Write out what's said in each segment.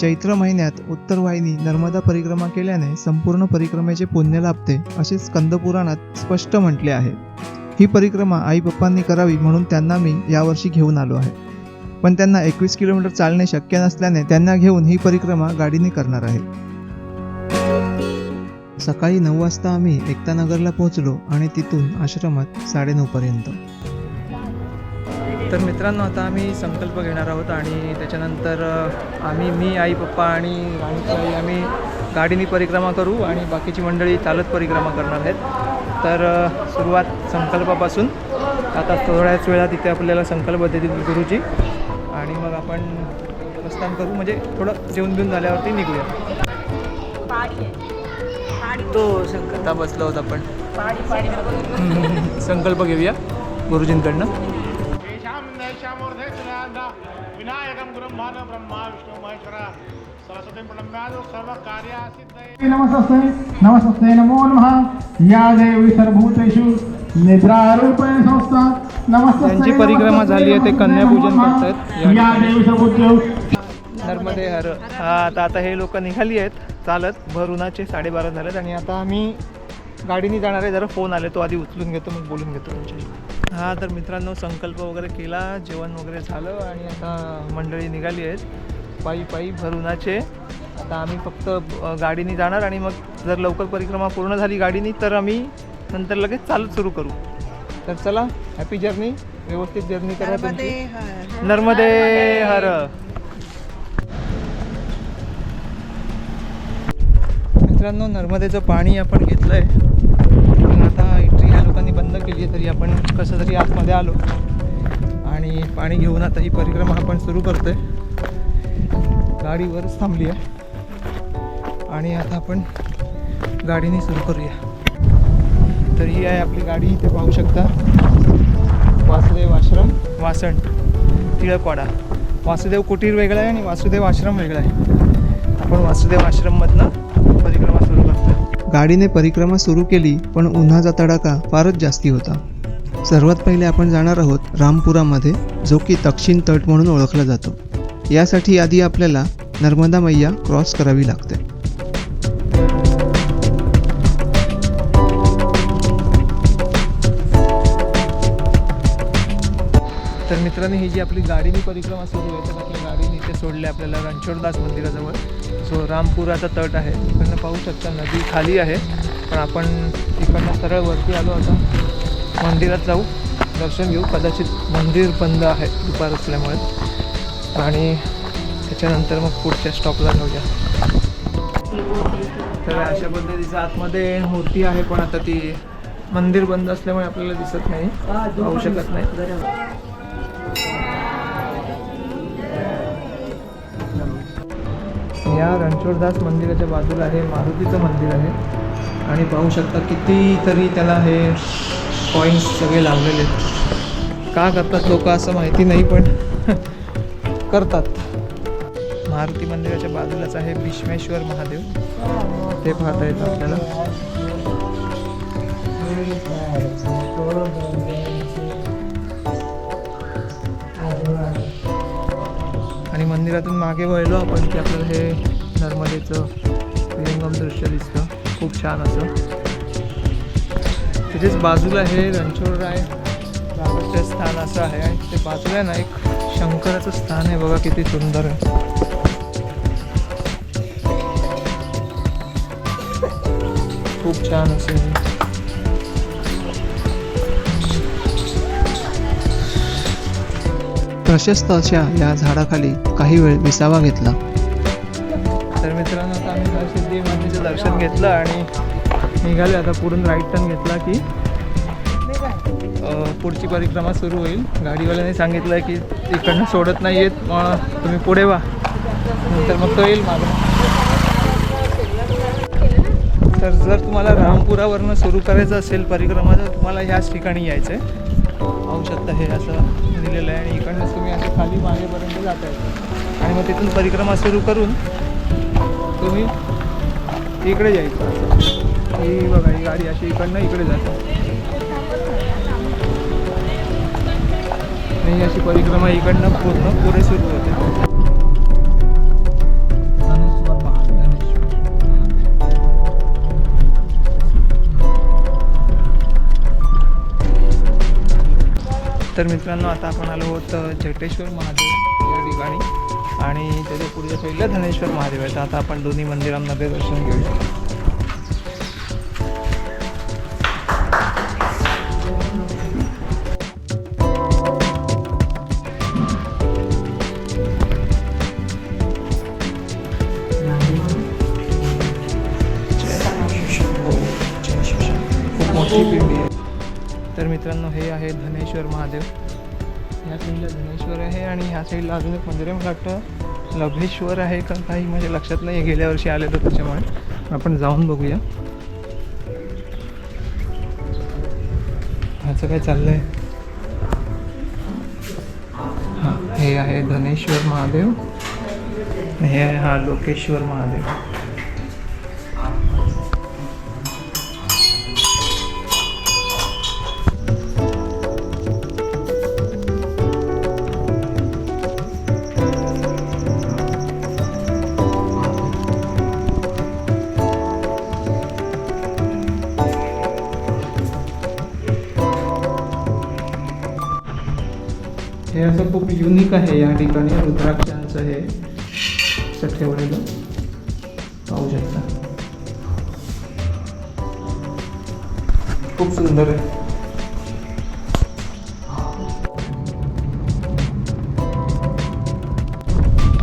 चैत्र महिन्यात उत्तर वाहिनी नर्मदा परिक्रमा केल्याने संपूर्ण परिक्रमेचे पुण्य लाभते असे स्कंदपुराणात स्पष्ट म्हटले आहे. ही परिक्रमा आई बाप्पांनी करावी म्हणून त्यांना मी यावर्षी घेऊन आलो आहे. पण त्यांना 21 किलोमीटर चालणे शक्य नसल्याने त्यांना घेऊन ही परिक्रमा गाडीने करणार आहे. सकाळी 9 वाजता आम्ही एकतानगरला पोहोचलो आणि तिथून आश्रमात 9:30 पर्यंत. तर मित्रांनो, आता आम्ही संकल्प घेणार आहोत आणि त्याच्यानंतर मी आई पप्पा आणि राणीताई आम्ही गाडीने परिक्रमा करू आणि बाकीची मंडळी चालत परिक्रमा करणार आहेत. तर सुरुवात संकल्पापासून. आता थोड्याच वेळात इथे आपल्याला संकल्प देतील गुरुजी आणि मग आपण प्रस्थान करू. म्हणजे थोडं जेवण बिवून झाल्यावरती निघूया. तो संकल्प बसलो होता आपण. संकल्प घेऊया गुरुजींकडनं. विनायकं गुरुं भानु ब्रह्मा विष्णु महेश्वर सरस्वती प्रणम्यादो सर्व कार्यासिद्धये. नमस्ते नमो नमः. या देवी सर्वभूतेषु निद्रारूपेण संस्था. नमस्ते. त्यांची परिक्रमा झाली आहे, ते कन्यापूजन करतात. या देवी सर्वभूतेषु नर्मदे हर. आता हे लोक निघाली आहेत चालत. भर उन्हाचे 12:30 झालेत आणि आता आम्ही गाडीने जाणार आहे. जरा फोन आले, तो आधी उचलून घेतो मग बोलून घेतो त्यांच्याशी. तर मित्रांनो, संकल्प वगैरे केला, जेवण वगैरे झालं आणि आता मंडळी निघाली आहेत पायी भर उन्हाचे. आता आम्ही फक्त गाडीने जाणार आणि मग जर लवकर परिक्रमा पूर्ण झाली गाडीने तर आम्ही नंतर लगेच चालत सुरू करू. तर चला, हॅपी जर्नी. व्यवस्थित जर्नी करा तुमची. नर्मदे हर. मित्रांनो, नर्मदेचं पाणी आपण घेतलं आहे पण आता एंट्री ह्या लोकांनी बंद केली आहे. तरी आपण कसं तरी आतमध्ये आलो आणि पाणी घेऊन आता ही परिक्रमा आपण सुरू करतोय. गाडीवरच थांबली आहे आणि आता आपण गाडीने सुरू करूया. तर ही आहे आपली गाडी. इथे पाहू शकता वासुदेव आश्रम वासण टिळकवाडा. वासुदेव कुटीर वेगळं आहे आणि वासुदेव आश्रम वेगळा आहे. आपण वासुदेव आश्रममधनं परिक्रमा सुरू करतो. गाडीने परिक्रमा सुरू केली पण उन्हाचा तडाखा फारच जास्ती होता. सर्वात पहिले आपण जाणार आहोत रामपुरामध्ये, जो की दक्षिण तट म्हणून ओळखला जातो. यासाठी आधी आपल्याला नर्मदा मैया क्रॉस करावी लागते. तर मित्रांनो, ही जी आपली गाडीने परिक्रमा सुरू आहे तर आपल्या गाडीने इथे सोडले आपल्याला रणछोडदास मंदिराजवळ. जो रामपुराचा तट आहे. इकडनं पाहू शकता नदी खाली आहे पण आपण इकडनं सरळ वरती आलो. आता मंदिरात जाऊ, दर्शन घेऊ. कदाचित मंदिर बंद आहे दुपार असल्यामुळे आणि त्याच्यानंतर मग पुढच्या स्टॉपला जाऊया. तर अशा पद्धतीचं आतमध्ये मूर्ती आहे पण आता ती मंदिर बंद असल्यामुळे आपल्याला दिसत नाही, पाहू शकत नाही. या रणछोडदास मंदिराच्या बाजूला हे मारुतीचं मंदिर आहे आणि पाहू शकता कितीतरी त्याला हे कॉईन्स सगळे लावलेले आहेत. का करतात लोक असं माहिती नाही पण करतात. मारुती मंदिराच्या बाजूलाच आहे भीष्मेश्वर महादेव, ते पाहता येतं आपल्याला. आणि मंदिरातून मागे वळलो आपण की आपल्याला हे नर्मदेचं विहंगम दृश्य दिसतं, खूप छान असं. तिथेच बाजूला हे रणछोडराय बाबाचे स्थान असं आहे आणि तिथे बाजूला ना एक शंकराचं स्थान आहे. बघा किती सुंदर आहे. खूप छान असं. प्रशस्त अशा या झाडाखाली काही वेळ विसावा घेतला. तर मित्रांनो, आता आम्ही सिद्धी मातेचं दर्शन घेतलं आणि निघाले. आता पुढून राईट टर्न घेतला की पुढची परिक्रमा सुरू होईल. गाडीवाल्याने सांगितलं की इकडनं सोडत नाही आहेत, मग तुम्ही पुढे व्हा, नंतर मग तो येईल मागं. तर जर तुम्हाला रामपुरावरनं सुरू करायचं असेल परिक्रमा तर तुम्हाला ह्याच ठिकाणी यायचं आहे. पाहू शकता हे असं दिलेलं आहे आणि इकडनं तुम्ही असं खाली मागेपर्यंत जात आहे आणि मग तिथून परिक्रमा सुरू करून तुम्ही इकडे जायचं. ही बघा, ही गाडी अशी इकडनं इकडे जाते आणि अशी परिक्रमा इकडनं पूर्ण पुढे सुरू होते. तर मित्रांनो आता आपण आलो आहोत जटेश्वर महादेव या ठिकाणी आणि त्याच्या पुढच्या साईडला धनेश्वर महादेव आहे. तर आता आपण दोन्ही मंदिरांमध्ये दर्शन घेऊया. खूप मोठी पिंडी आहे. तर मित्रांनो हे आहे धनेश्वर महादेव. ह्या साईडला धनेश्वर आहे आणि ह्या साईडला अजून एक मंदिर आहे. मला वाटतं लभेश्वर आहे का काही माझ्या लक्षात नाही. गेल्या वर्षी आले तर त्याच्यामुळे आपण जाऊन बघूया ह्याचं काय चाललं आहे. हां हे आहे धनेश्वर महादेव. हे आहे हा लोकेश्वर महादेव. हे असं खूप युनिक आहे. या ठिकाणी रुद्राक्षांचं हे असं ठेवलेलं पाहू शकता. खूप सुंदर आहे.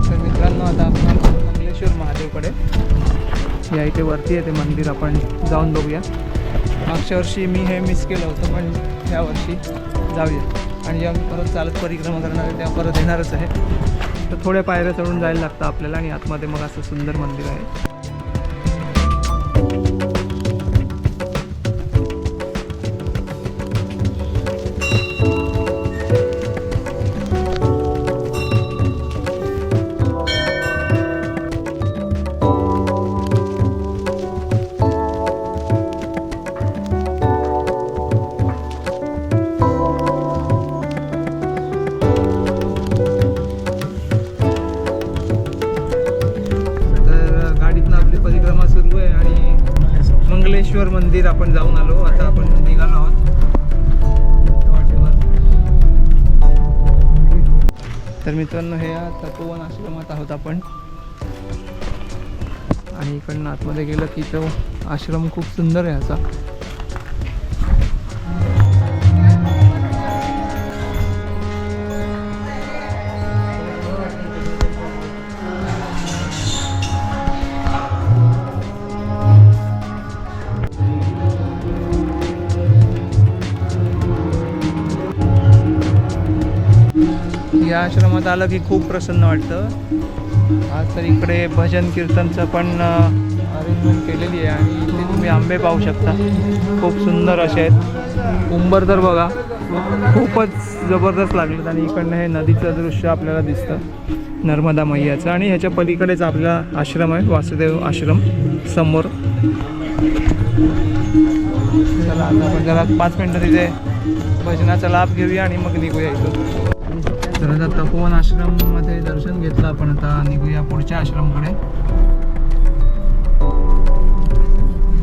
तर मित्रांनो आता आपण मंगलेश्वर महादेवकडे या इथे वरती आहे ते मंदिर. आपण जाऊन बघूया. मागच्या वर्षी मी हे मिस केलं होतं पण ह्या वर्षी जाऊया. आणि जेव्हा मी परत चालत परिक्रमा करणार आहे तेव्हा परत येणारच आहे. तर थोड्या पायऱ्या चढून जायला लागतं आपल्याला आणि आतमध्ये मग असं सुंदर मंदिर आहे. मंगलेश्वर मंदिर आपण जाऊन आलो. आता आपण निघालो आहोत वाटेवर. तर मित्रांनो हे तपोवन आश्रमात आहोत आपण आणि इकडनं आतमध्ये गेलं की तो आश्रम खूप सुंदर आहे असा. या आश्रमात आलं की खूप प्रसन्न वाटतं. आज तर इकडे भजन कीर्तनचं पण अरेंजमेंट केलेली आहे आणि इथे तुम्ही आंबे पाहू शकता. खूप सुंदर असे आहेत. उंबर तर बघा खूपच जबरदस्त लागलं. आणि इकडनं हे नदीचं दृश्य आपल्याला दिसतं नर्मदा मैयाचं. आणि ह्याच्या पलीकडेच आपला आश्रम आहे वासुदेव आश्रम समोर. चला आता आपण जरा 5 मिनटं तिथे भजनाचा लाभ घेऊया आणि मग निघूया इथं. तर आता तपोवन आश्रममध्ये दर्शन घेतलं आपण. आता निघूया पुढच्या आश्रमकडे.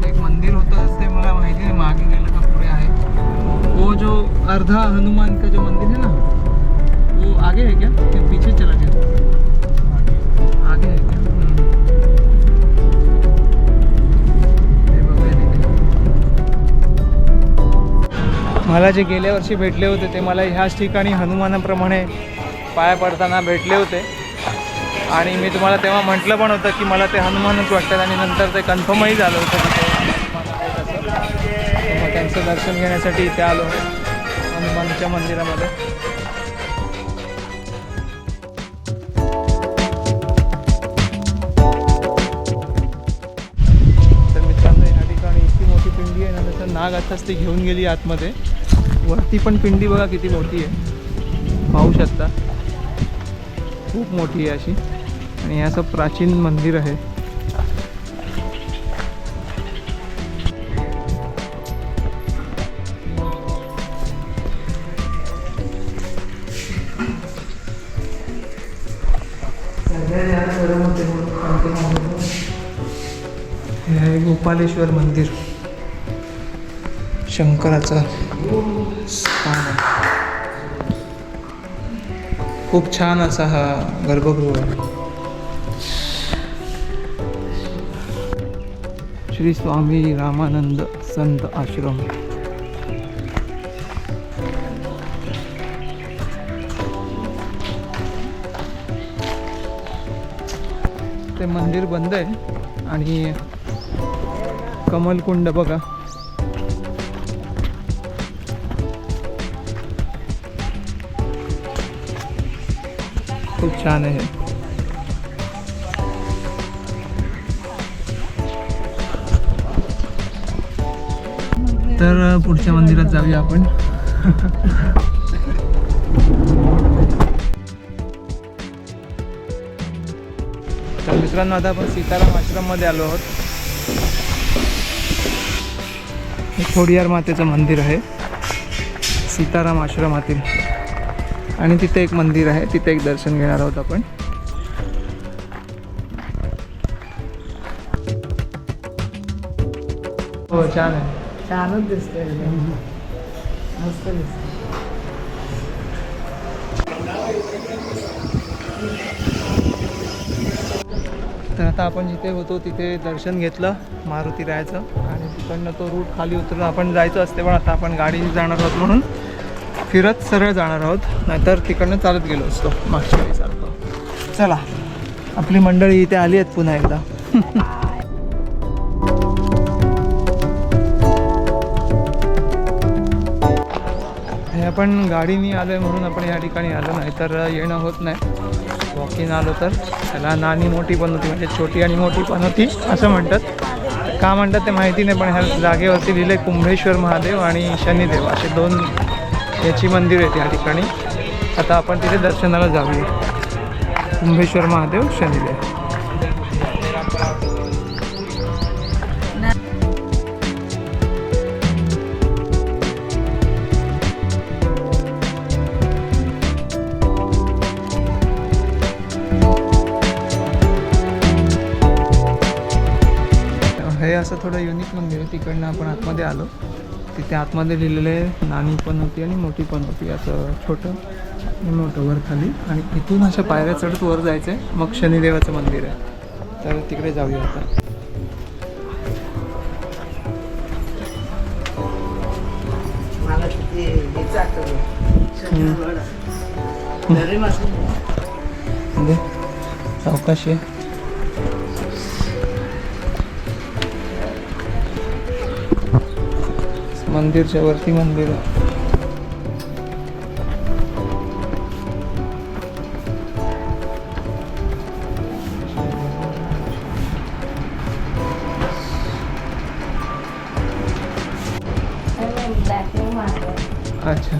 एक मंदिर होतं ते मला माहिती नाही मागे गेलं का पुढे आहे. वो जो अर्धा हनुमान का जो मंदिर है ना वो आगे है क्या पीछे चला गया? आगे है क्या? मला जे गेल्या वर्षी भेटले होते ते मला ह्याच ठिकाणी हनुमानाप्रमाणे पाया पडताना भेटले होते. आणि मी तुम्हाला तेव्हा म्हटलं पण होतं की मला ते हनुमानच वाटतात. आणि नंतर ते कन्फर्मही झालं होतं की ते हनुमान आहेत असं. मग त्यांचं दर्शन घेण्यासाठी इथे आलो हनुमानच्या मंदिरामध्ये. तर मित्रांनो ह्या ठिकाणी इतकी मोठी पिंडी आहे ना त्याचं नाग आताच ती घेऊन गेली आतमध्ये. वरती पण पिंडी बघा किती मोठी आहे पाहू शकता. खूप मोठी आहे अशी. आणि हे असं प्राचीन मंदिर आहे. हे आहे गोपालेश्वर मंदिर. शंकराचं स्थान आहे. खूप छान असा हा गर्भगृह आहे. श्री स्वामी रामानंद संत आश्रम. ते मंदिर बंद आहे आणि कमलकुंड बघा. खूप छान आहे. तर पुढच्या मंदिरात जाऊया आपण. तर मित्रांनो, आता आपण सीताराम आश्रममध्ये आलो आहोत. हे खोडियार मातेचं मंदिर आहे सीताराम आश्रमातील, आणि तिथे एक मंदिर आहे, तिथे एक दर्शन घेणार आहोत आपण. हो, छान आहे. छानच दिसतंय मस्त दिसतंय. तर आता आपण जिथे होतो तिथे दर्शन घेतलं मारुती रायाचं, आणि तिकडनं तो रूट खाली उतरून आपण जायचं असते, पण आता आपण गाडी जाणार आहोत म्हणून फिरत सरळ जाणार आहोत, नाहीतर तिकडनं चालत गेलो असतो मागच्या वेळीसारखं. चला, आपली मंडळी इथे आली आहेत पुन्हा एकदा. हे आपण गाडीने आलो आहे म्हणून आपण या ठिकाणी आलो, नाही तर येणं होत नाही. वॉकिंग आलो तर त्याला नानी मोठी पण होती, म्हणजे छोटी आणि मोठी पण होती असं म्हणतात. का म्हणतात ते माहिती नाही, पण ह्या जागेवरती लिहिले कुंभेश्वर महादेव आणि शनिदेव असे दोन याची मंदिर आहेत या ठिकाणी. आता आपण तिथे दर्शनाला जाऊया. कुंभेश्वर महादेव, शनिदेव. हे असं थोडं युनिक मंदिर आहे. तिकडनं आपण आतमध्ये आलो, तिथे आतमध्ये लिहिलेले नानी पण होती आणि मोठी पण होती, असं छोटं आणि मोठं वर खाली. आणि इथून अशा पायऱ्या चढत वर जायचं आहे, मग शनिदेवाचं मंदिर आहे. तर तिकडे जाऊया आता. मला किती हेच आठवलं. घरी मस्त म्हणजे सावकाशी आहे. मंदिरच्या वरती मंदिर आहे. अच्छा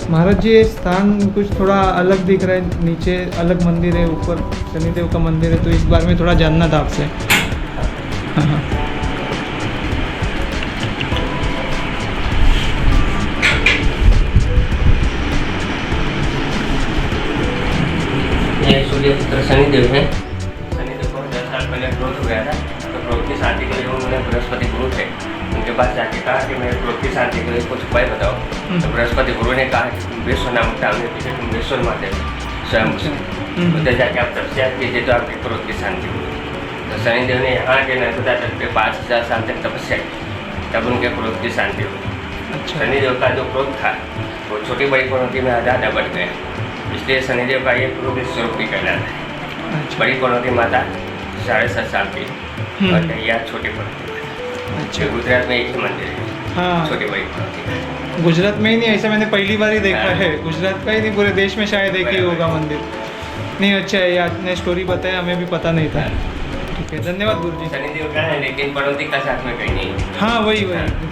महाराज जी, ये स्थान कुछ थोड़ा अलग दिख रहा है. नीचे अलग मंदिर है, ऊपर शनिदेव का मंदिर है, तो इस बारे में थोड़ा जानना था आपसे. हाँ हाँ. ये सूर्य पुत्र शनिदेव है. शनिदेव को 10 साल पहले क्रोध हो गया था, तो क्रोध की शांति के लिए उन्होंने बृहस्पति गुरु थे, उनके पास जाके कहा कि मेरे क्रोध की शांति के लिए कुछ उपाय बताओ. तो बृहस्पति गुरु ने कहा कि कुंभेश्वर नाम टांगने पीछे कुंभेश्वर महादेव स्वयं उधर जाके आप तपस्या कीजिए तो आपकी क्रोध की शांति होगी. तो शनिदेव ने यहाँ के नर्मदा तट पे 5000 साल तक तपस्या की, तब उनके क्रोध की शांति हुई. अच्छा. शनिदेव का जो क्रोध था वो छोटी बड़ी पनौती में ज़्यादा बढ़ गया, इसलिए शनिदेव का ये क्रोध स्वरूप भी कहलाता है. अच्छा. बड़ी पनौती माता 7.5 साल की और कहिया छोटी पनौती माता. अच्छा. गुजरात में एक ही मंदिर है हाँ, छोटी बड़ी पनौती. गुजरात में ही नहीं, ऐसा मैंने पहली बार ही देखा हाँ. है. गुजरात का ही नहीं, पूरे देश में शायद एक ही होगा मंदिर. नहीं, अच्छा है, ये आपने स्टोरी बताया, हमें भी पता नहीं था. ठीक है, धन्यवाद गुरु जी. शनिदेव का है लेकिन पनौती का साथ में कहीं नहीं है. हाँ वही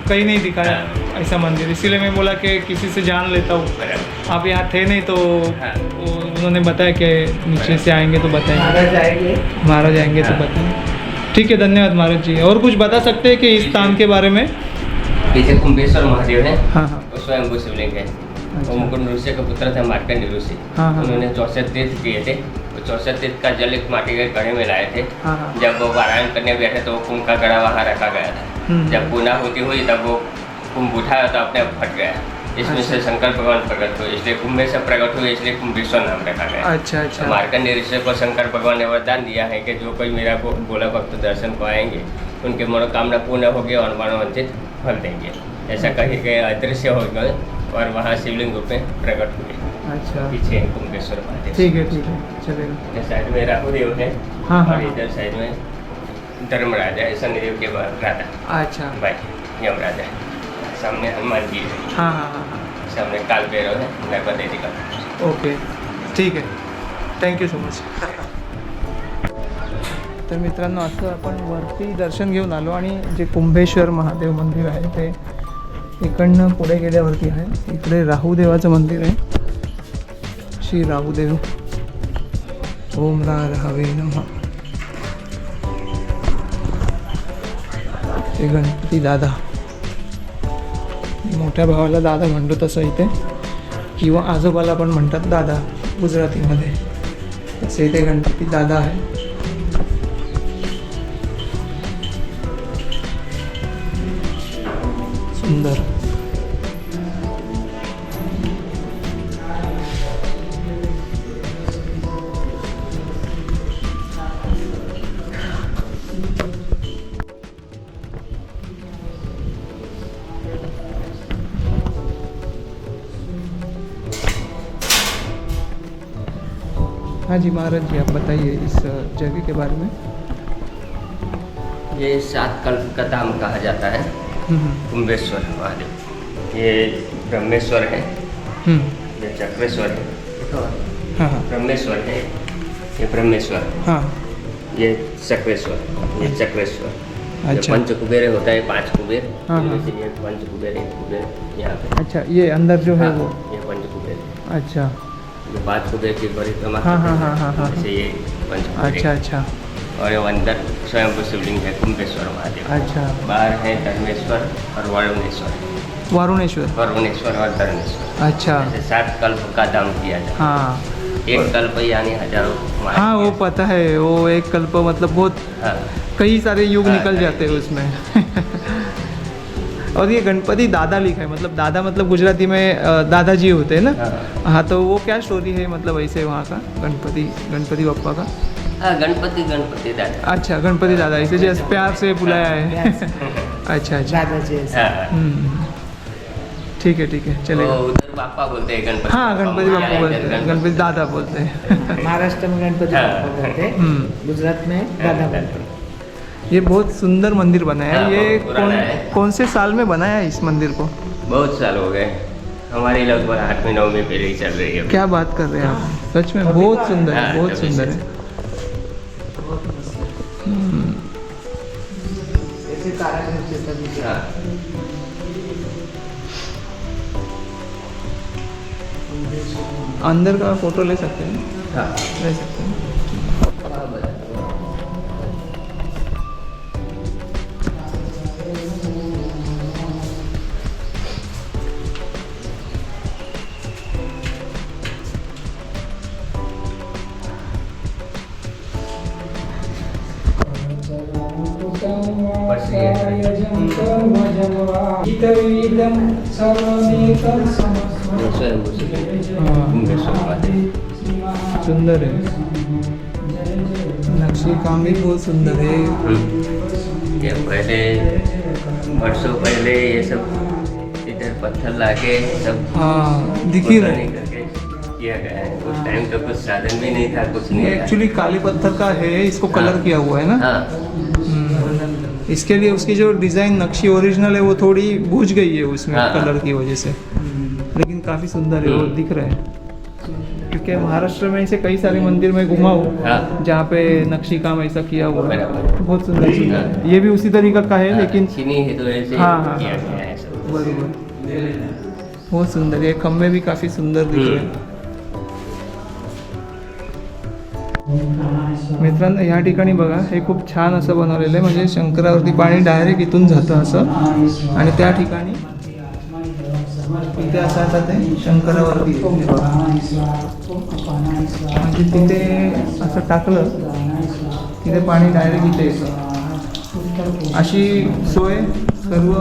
कहीं नहीं दिखाया ऐसा मंदिर, इसीलिए मैं बोला कि किसी से जान लेता हूँ. बराबर. आप यहाँ थे नहीं तो हाँ. उन्होंने बताया कि नीचे से आएंगे तो बताएंगे, महाराज आएंगे. महाराज आएंगे तो हाँ. बताएंगे. ठीक है, धन्यवाद महाराज जी. और कुछ बता सकते हैं कि इस स्थान के बारे में? पीछे कुंभेश्वर महादेव है, हाँ हाँ. वो स्वयं शिवलिंग है. अच्छा. वो मुकुंद ऋषि का पुत्र था मार्कंड ऋषि. हाँ, हाँ. उन्होंने 64 तीर्थ किए थे. वो 64 तीर्थ का जल एक माटी के घड़े में लाए थे. हाँ हाँ. जब वो पारायण करने बैठे तो वो कुंभ का घड़ा वहाँ रखा गया था. जब पूना होती हुई तब वो कुंभ उठाया तो अपने आप फट गया. इसमें से शंकर भगवान प्रकट हुए, इसलिए कुंभ में से प्रकट हुए, इसलिए कुंभेश्वर नाम रखा गया। अच्छा अच्छा। मार्कंडेय ऋषि को शंकर भगवान ने वरदान दिया है कि जो कोई मेरा को भोला भक्त दर्शन को आएंगे उनकी मनोकामना पूर्ण होगी और मनोवांछित फल देंगे, ऐसा कही के अदृश्य हो गए और वहाँ शिवलिंग रूप में प्रकट हुए। अच्छा पीछे है कुंभेश्वर महादेव। ठीक है चलेगा। इस साइड में राहुदेव है हाँ, हाँ, और इधर साइड में धर्मराजा है, शनिदेव के बाद राधा अच्छा भाई यमराजा है, सामने हनुमान जी है, हाँ हाँ हाँ हाँ सामने काल भैरव है, नर्मदा जी का। ओके ठीक आहे, थँक्यू सो मच। तर मित्रांनो असं आपण वरती दर्शन घेऊन आलो आणि जे कुंभेश्वर महादेव मंदिर आहे ते इकडनं पुढे गेल्यावरती आहे। इकडे राहुदेवाचं मंदिर आहे, श्री राहुदेव ओम राहवे नमः। ते गणपती दादा, मोठ्या भावाला दादा म्हणतो तसं इथे, किंवा आजोबाला पण म्हणतात दादा गुजरातीमध्ये, तसे इथे गणपती दादा आहे। सुंदर हाँ जी महाराज जी, आप बताइए इस जगह के बारे में। ये 7 कल्प का धाम कहा जाता है कुंभेश्वर महादेव। ये ब्रह्मेश्वर है, ये चक्रेश्वर है, हाँ हाँ ब्रह्मेश्वर है, ये ब्रह्मेश्वर, हाँ ये चक्रेश्वर, ये चक्रेश्वर। ये अच्छा। पंच कुबेर होता है, 5 कुबेर, हाँ, इनमें हाँ। से ये पंच कुबेर, एक कुबेर यहाँ पे। अच्छा, ये अंदर जो है वो, हाँ, ये पंच कुबेर है। अच्छा ये 5 कुबेर की परिक्रमा हाँ, हाँ, हाँ, हाँ, हाँ। से ये पंच कुबेर अच्छा है। अच्छा और ये अंदर स्वयं शिवलिंग है कुंभेश्वर महादेव। अच्छा। बाहर है धर्मेश्वर और वरुणेश्वर, वारुणेश्वर, वरुणेश्वर और धर्मेश्वर। अच्छा ऐसे 7 कल्प का दाम किया जाता हाँ है। एक कल्प यानी हजारों महादेव। हाँ वो पता है, वो एक कल्प मतलब बहुत हाँ, कई सारे युग हाँ, निकल जाते हैं उसमें। और ये गणपति दादा लिखा है, मतलब दादा मतलब गुजराती में दादाजी होते हैं ना। हाँ। हाँ तो वो क्या स्टोरी है मतलब ऐसे वहाँ का गणपति बप्पा का। हाँ, गणपति दादा। अच्छा गणपति दादा, इसे जैसे प्यार से बुलाया है। अच्छा अच्छा दादाजी ऐसे। हाँ, ठीक है वो चलेगा। उधर बापा बोलते हैं गणपति। हाँ गणपति यहाँ बप्पा बोलते इधर हैं, गणपति दादा बोलते हैं। महाराष्ट्र में गणपति हाँ। बाप्पा बोलते हैं, हम्म। गुजरात में दादा बोलते हैं। ये बहुत सुंदर मंदिर बना है। हाँ, ये बहुत पुराना है। कौन से साल में बनाया है इस मंदिर को? बहुत साल हो गए, हमारी लगभग 8वीं 9वीं पीढ़ी चल रही है। क्या बात कर रहे हैं आप, सच में बहुत सुंदर है, हाँ, बहुत तभी सुंदर से। है। ऐसे कारागृह से तभी हाँ, अंदर का फोटो ले सकते हैं, हाँ। ले सकते हैं। बस ये स्वयं कुंभेश्वर महादेव। सुंदर है, नक्शे काम भी बहुत सुंदर है। ये पहले वर्षों पहले ये सब इधर पत्थर लाके सब हाँ दिख ही रहे। करके किया गया है। उस टाइम तो कुछ साधन भी नहीं था, कुछ नहीं था। एक्चुअली काली पत्थर का है, इसको कलर हाँ। किया हुआ है ना। हाँ, इसके लिए उसकी जो डिज़ाइन नक्शी ओरिजिनल है वो थोड़ी बूझ गई है उसमें हाँ। कलर की वजह से, लेकिन काफ़ी सुंदर है, वो दिख रहा है। क्योंकि महाराष्ट्र में ऐसे कई सारे मंदिर में घुमा हूँ हाँ। जहाँ पे नक्शी काम ऐसा किया हुआ है, बराबर। बहुत सुंदर सुंदर है। हाँ। ये भी उसी तरीका का है, लेकिन चीनी है तो ऐसे हाँ, हाँ, किया हाँ। गया है सब। बरोबर बहुत सुंदर है। खंबे भी काफ़ी सुंदर दिख रहे हैं। मित्रांनो ह्या ठिकाणी बघा, हे खूप छान असं बनवलेलं आहे, म्हणजे शंकरावरती पाणी डायरेक्ट इथून जातं असं, आणि त्या ठिकाणी इथे असं आता ते शंकरावरती आहे. हे बघा. म्हणजे तिथे असं टाकलं तिथे पाणी डायरेक्ट इथे येतं. अशी सोय सर्व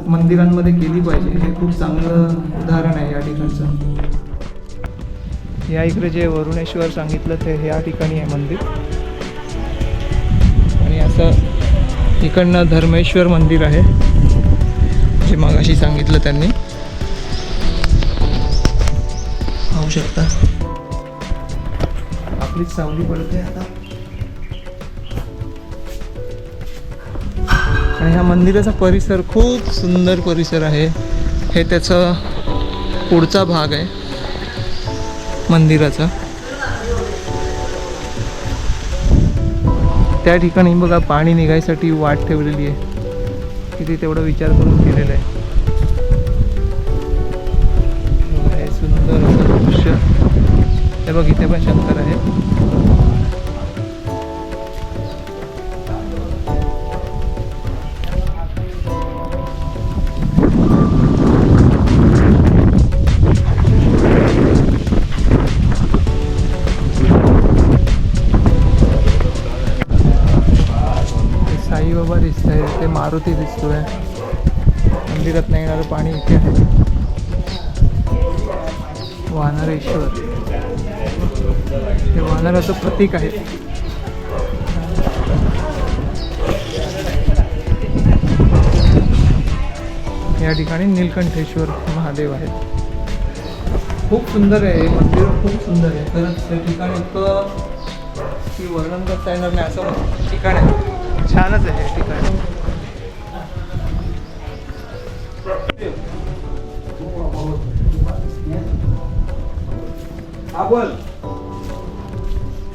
मंदिरांमध्ये केली पाहिजे. हे खूप चांगलं उदाहरण आहे या ठिकाणचं. या इकडे जे वरुणेश्वर सांगितलं ते ह्या ठिकाणी आहे मंदिर. आणि असं इकडनं धर्मेश्वर मंदिर आहे जे मगाशी सांगितलं त्यांनी. पाहू शकता आपलीच सावली पडते आता. आणि ह्या मंदिराचा परिसर खूप सुंदर परिसर आहे. हे त्याचं पुढचा भाग आहे मंदिराचा. त्या ठिकाणी बघा पाणी निघायसाठी वाट ठेवलेली आहे. किती तेवढा विचार करून केलेला आहे. हे सुंदर असं दृश्य. हे बघ इथे पण शंकर आहे. साईबाबा दिसत आहे. ते मारुती दिसतोय. मंदिरात नाही येणारं पाणी इथे आहे. वानरेश्वर हे वानराचं प्रतीक आहे. या ठिकाणी नीलकंठेश्वर महादेव आहेत. खूप सुंदर आहे हे मंदिर. खूप सुंदर आहे खरंच. त्या ठिकाणी इतकं की वर्णन करता येणार नाही असं ठिकाण आहे. छानच आहे हे ठिकाण.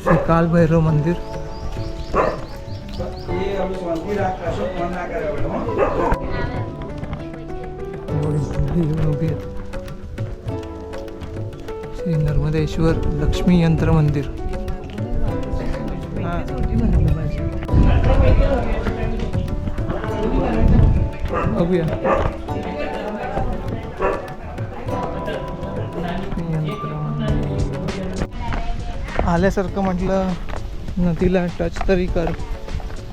श्री काल भैरव मंदिर. श्री नर्मदेश्वर लक्ष्मी यंत्र मंदिर. बघूया. आल्यासारखं म्हटलं नदीला टच तरी कर,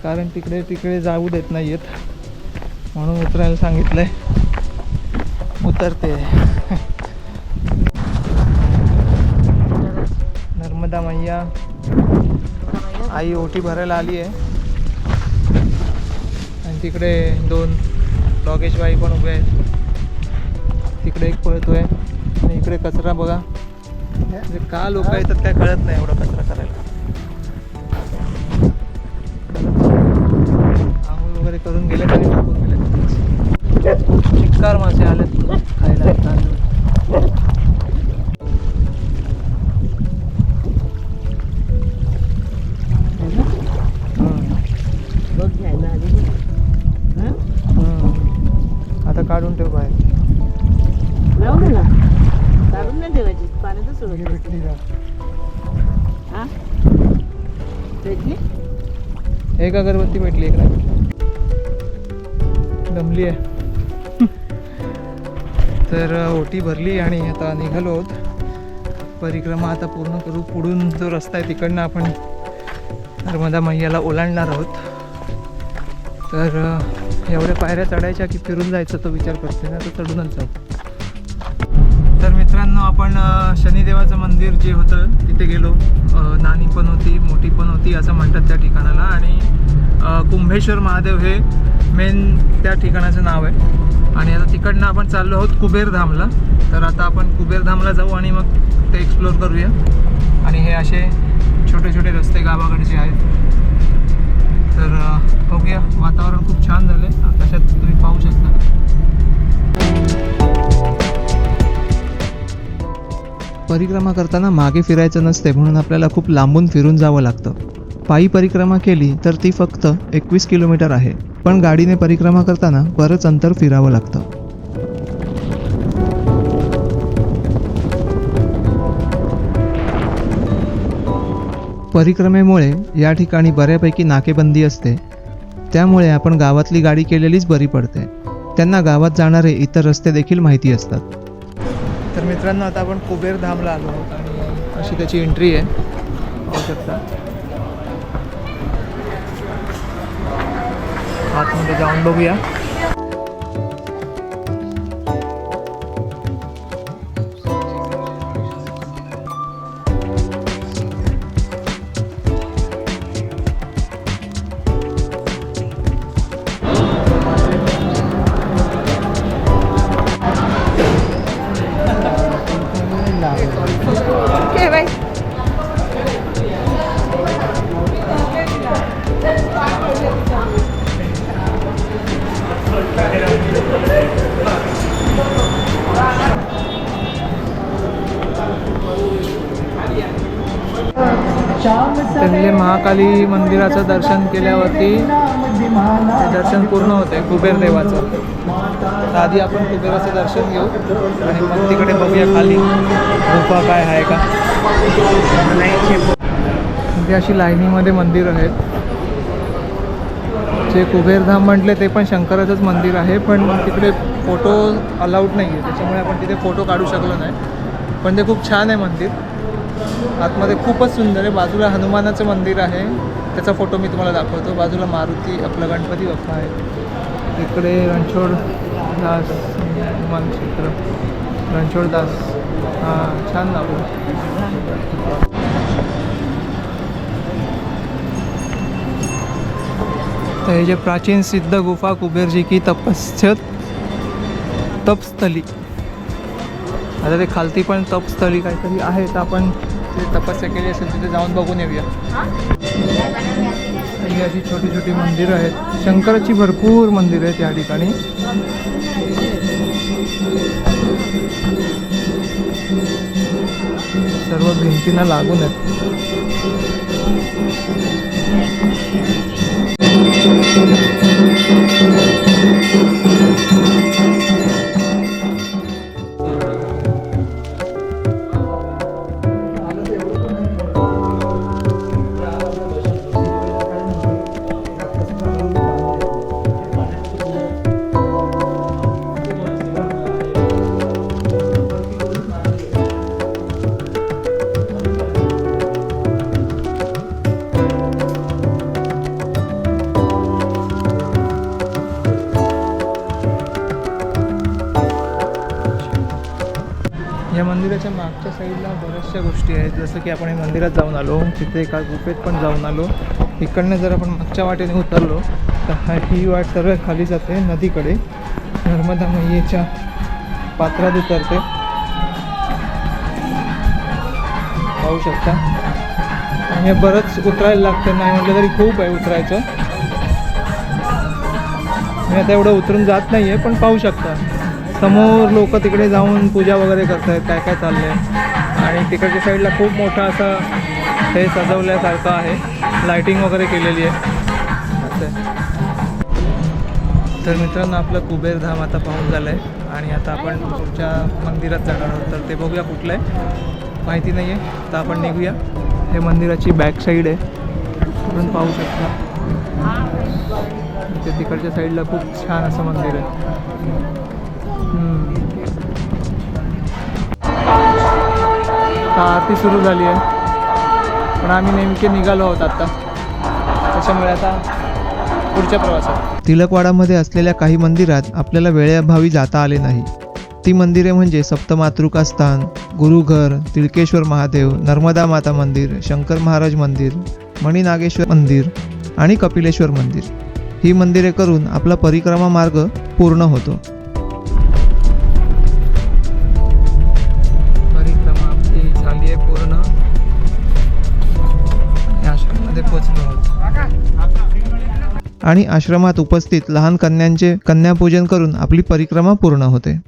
कारण तिकडे जाऊ देत नाही आहेत म्हणून उतरायला सांगितलंय. उतरते. नर्मदा मैया आई ओटी भरायला आली आहे. आणि तिकडे 2 डॉगेशबाई पण उभे आहेत. तिकडे एक पळतोय आणि इकडे कचरा बघा. म्हणजे का लोक येतात काय कळत नाही एवढा कचरा करायला. आंघोळ वगैरे करून गेले तरी टाकून गेले. चिक्कार मासे आलेत खायला. आता काढून ठेव बाहेर. काढून नाही ठेवायची. पाण्यातच सोडायची. भेटली का? भेटली. एक अगरबत्ती भेटली. एक नाही भेटली. दमली आहे. तर ओटी भरली आणि आता निघालो आहोत. परिक्रमा आता पूर्ण करू. पुढून जो रस्ता आहे तिकडनं आपण नर्मदा मैयाला ओलांडणार आहोत. तर एवढ्या पायऱ्या चढायच्या की फिरून जायचं तो विचार करते ना. तर चढूनच जाऊ. तर मित्रांनो आपण शनिदेवाचं मंदिर जे होतं तिथे गेलो. नानी पण होती मोठी पण होती असं म्हणतात त्या ठिकाणाला. आणि कुंभेश्वर महादेव हे मेन त्या ठिकाणाचं नाव आहे. आणि आता तिकडनं आपण चाललो आहोत कुबेरधामला. तर आता आपण कुबेरधामला जाऊ आणि मग ते एक्सप्लोर करूया. आणि हे असे छोटे छोटे रस्ते गावाकडचे आहेत. तर बघूया. वातावरण खूप छान झालं आहे. आकाशात तुम्ही पाहू शकता. परिक्रमा करताना मागे फिरायचं नसते म्हणून आपल्याला खूप लांबून फिरून जावं लागतं. पायी परिक्रमा केली तर ती फक्त 21 किलोमीटर आहे. पण गाडीने परिक्रमा करताना बरंच अंतर फिरावं लागतं. परिक्रमेमुळे या ठिकाणी बऱ्यापैकी नाकेबंदी असते. त्यामुळे आपण गावातली गाडी केलेलीच बरी पडते. त्यांना गावात जाणारे इतर रस्ते देखील माहिती असतात. तर मित्रांनो आता आपण कुबेरधामला आलो आहोत आणि अशी त्याची एंट्री आहे. पाहू शकता. आतमध्ये जाऊन बघूया. त्यांनी महाकाली मंदिराचं दर्शन केल्यावरती ते दर्शन पूर्ण होते कुबेर देवाचं. तर आधी आपण कुबेराचं दर्शन घेऊ आणि मग तिकडे बघूया खाली गुफा काय आहे का. म्हणजे अशी लाईनीमध्ये मंदिर आहेत. जे कुबेरधाम म्हटले ते पण शंकराचंच मंदिर आहे, पण तिकडे फोटो अलाउड नाही आहे, त्याच्यामुळे आपण तिथे फोटो काढू शकलो नाही. पण ते खूप छान आहे मंदिर, आतमध्ये खूपच सुंदर आहे. बाजूला हनुमानाचं मंदिर आहे, त्याचा फोटो मी तुम्हाला दाखवतो. बाजूला मारुती आपला गणपती बाप्पा आहे. इकडे रणछोड दास हनुमान चित्र, रणछोड दास, हां छान नाव आहे. तर हे जे प्राचीन सिद्ध गुफा कुबेरजी की तपस्थली, आता ते खालती पण तपस्थली काहीतरी आहे, तर आपण ते तपस्या केली असेल तिथे जाऊन बघून येऊया. ही अशी छोटी छोटी मंदिरं आहेत. शंकराची भरपूर मंदिरं आहेत या ठिकाणी. सर्व भिंतींना लागून आहेत. या मंदिराच्या मागच्या साईडला बऱ्याचशा गोष्टी आहेत, जसं की आपण या मंदिरात जाऊन आलो, तिथे एका गुफेत पण जाऊन आलो. इकडनं जर आपण मागच्या वाटेने उतरलो तर ही वाट सर्व खाली जाते नदीकडे, नर्मदा मैयेच्या पात्रात उतरते, पाहू शकता. आणि हे बरंच उतरायला लागतं, नाही म्हटलं तरी खूप आहे उतरायचं. मी आता एवढं उतरून जात नाही आहे, पण पाहू शकता समोर लोक तिकडे जाऊन पूजा वगैरे करत आहेत, काय काय चाललं आहे. आणि तिकडच्या साईडला खूप मोठं असं हे सजवल्यासारखं आहे, लायटिंग वगैरे केलेली आहे असं. तर मित्रांनो, आपलं कुबेरधाम आता पाहून झालं आहे आणि आता आपण पुढच्या मंदिरात जाणार आहोत. तर ते बघूया कुठलं आहे, माहिती नाही आहे. तर आपण निघूया. हे मंदिराची बॅक साईड आहे, आपण पाहू शकता. ते तिकडच्या साईडला खूप छान असं मंदिर आहे. आरती सुरू झाली आहे, पण आम्ही नेमके निघालो आहोत आता, त्याच्यामुळे आता पुढच्या प्रवासात. तिलकवाडामध्ये असलेल्या काही मंदिरात आपल्याला वेळेअभावी जाता आले नाही. ती मंदिरे म्हणजे सप्तमातृका स्थान, गुरुघर, तिळकेश्वर महादेव, नर्मदा माता मंदिर, शंकर महाराज मंदिर, मणिनागेश्वर मंदिर आणि कपिलेश्वर मंदिर. ही मंदिरे करून आपला परिक्रमा मार्ग पूर्ण होतो. परिक्रमा आपली झाली आहे पूर्ण, आश्रमामध्ये पोहोचलो आहोत. आणि आश्रमात उपस्थित लहान कन्यांचे कन्यापूजन करून आपली परिक्रमा पूर्ण होते.